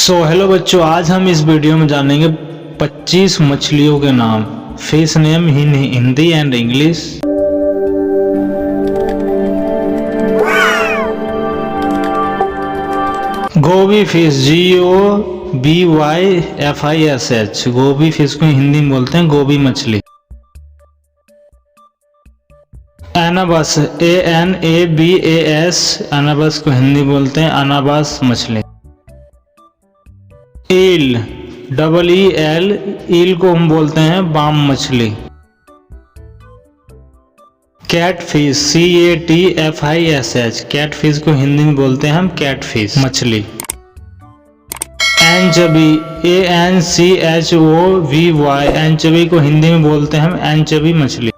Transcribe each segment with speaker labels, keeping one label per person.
Speaker 1: Hello बच्चों, आज हम इस वीडियो में जानेंगे 25 मछलियों के नाम। Fish name in Hindi and English. Gobi fish, GOBYFISH। Gobi fish को हिंदी में बोलते हैं गोबी मछली। एनाबस, ANABAS। एनाबस को हिंदी बोलते हैं अनाबास मछली। ईल, EEL। ईल को हम बोलते हैं बाम मछली। Catfish, CATFISH। Catfish को हिंदी में बोलते हैं हम कैट फिश मछली। एंचोवी, ANCHOVY। एंचोवी को हिंदी में बोलते हैं हम एंचोवी मछली।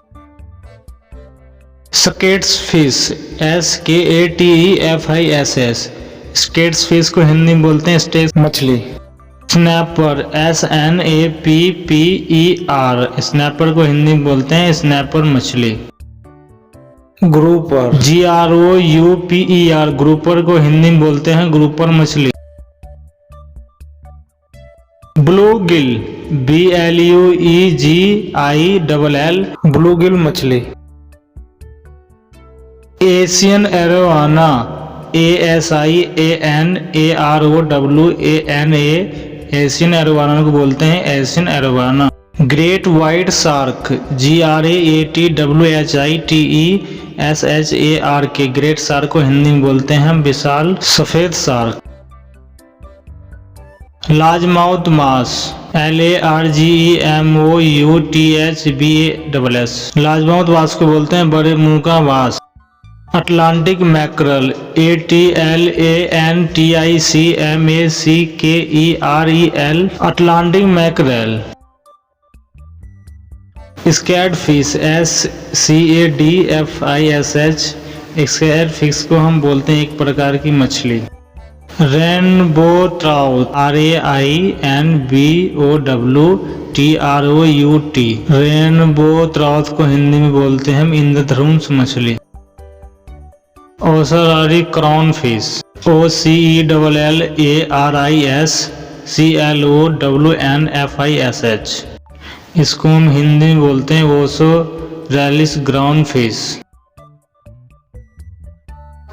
Speaker 1: Skates fish, SKATEFISH। Skates fish को हिंदी में बोलते हैं स्टेक मछली। Snapper, SNAPPER। स्नैपर को हिंदी में बोलते हैं स्नैपर मछली। Grouper, GROUPER। ग्रुपर को हिंदी में बोलते हैं ग्रुपर मछली। Bluegill, BLUEGILL। ब्लूगिल मछली। Asian arowana, ASIANAROWANA। Asian arowana को बोलते हैं Asian arowana. Great white shark, GRATWHITESHARK। Great shark को हिंदी में बोलते हैं हम विशाल सफेद शार्क। लार्जमाउथ मास, LARGEMOUTHBASS। लार्जमाउथ मास को बोलते हैं बड़े मुंह का मास। Atlantic mackerel, ATLANTICMACKEREL। Atlantic mackerel. Scad fish, SCADFISH। Scad fish को हम बोलते हैं एक प्रकार की मछली। Rainbow trout, RAINBOWTROUT। Rainbow trout को हिंदी में बोलते हैं हम इंद्रधनुष मछली। Ocellaris clown fish, OCELLARISCLOWNFISH। इसको हम हिंदी में बोलते हैं ocellaris ground fish.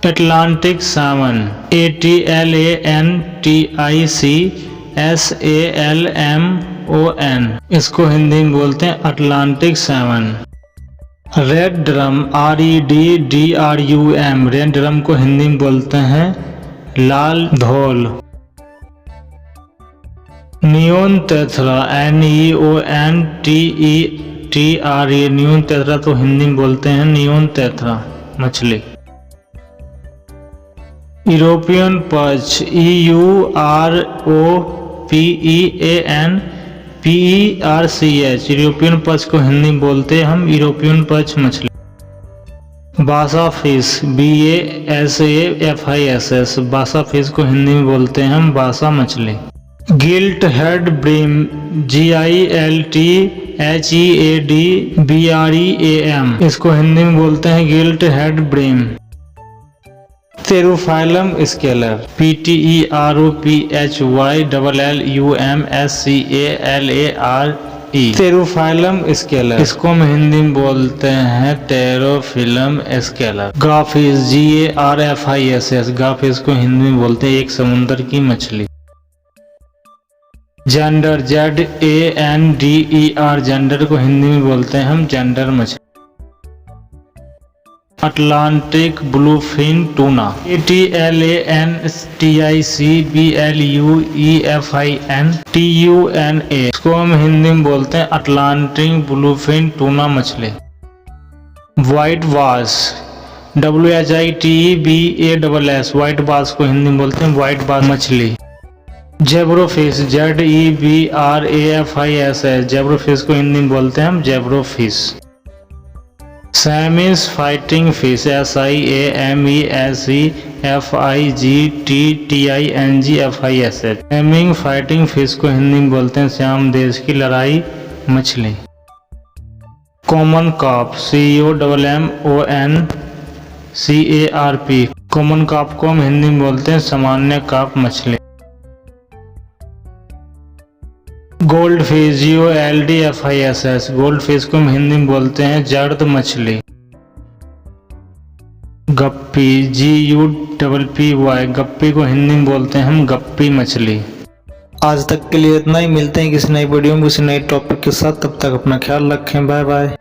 Speaker 1: Atlantic salmon, ATLANTICSALMON। इसको हिंदी में बोलते हैं Atlantic salmon. Red drum, REDDRUM। Red drum को हिंदी में बोलते हैं लाल धौल। Neon tetra, NEONTETRA। Neon tetra तो हिंदी में बोलते हैं नियोन तेथरा मछली। European perch, EUROPEANPERCH। European perch को हिंदी में बोलते हैं हम यूरोपियन पर्च मछली। बासा फिश, BASAFISH। बासा फिश को हिंदी में बोलते हैं हम बासा मछली। Guilt head brim, GILTHEADBREAM। इसको हिंदी में बोलते हैं guilt head brim. Pterophyllum scalar, PTEROPHYLLUMSCALARE। Pterophyllum scalar, इसको हम हिंदी में बोलते हैं टेरोफिलम स्केलर। ग्राफिश, GARFISH। ग्राफिश को हिंदी में बोलते हैं एक समुद्र की मछली। Gender, ZANDER। जेंडर को हिंदी में बोलते हैं हम जेंडर मछली। अटलांटिक ब्लूफिन टूना, ATLANTICBLUEFIN इसको हम हिंदी में बोलते हैं अटलांटिक ब्लूफिन टूना मछली। व्हाइट बास, WHITEBASS। व्हाइट बास को हिंदी में बोलते हैं व्हाइट बास मछली। जेब्रोफिश, ZEBRAFISH। जेब्रोफिश को हिंदी में बोलते हैं हम zebrafish. Siamese fighting fish, SIAMESEFIGTTINGFISH। Siamese fighting fish को हिंदी में बोलते हैं श्याम देश की लड़ाई मछली। Common carp, COMMONCARP। Common carp को हम हिंदी में बोलते हैं सामान्य कार्प मछली। Gold fish GOLDFISH, gold fish को हम हिंदी में बोलते हैं जर्द मछली। गप्पी GUPPY, गप्पी को हिंदी में बोलते हैं हम गप्पी मछली।
Speaker 2: आज तक के लिए इतना ही, मिलते हैं किसी नई वीडियो में किसी नए टॉपिक के साथ। तब तक अपना ख्याल रखें, बाय बाय।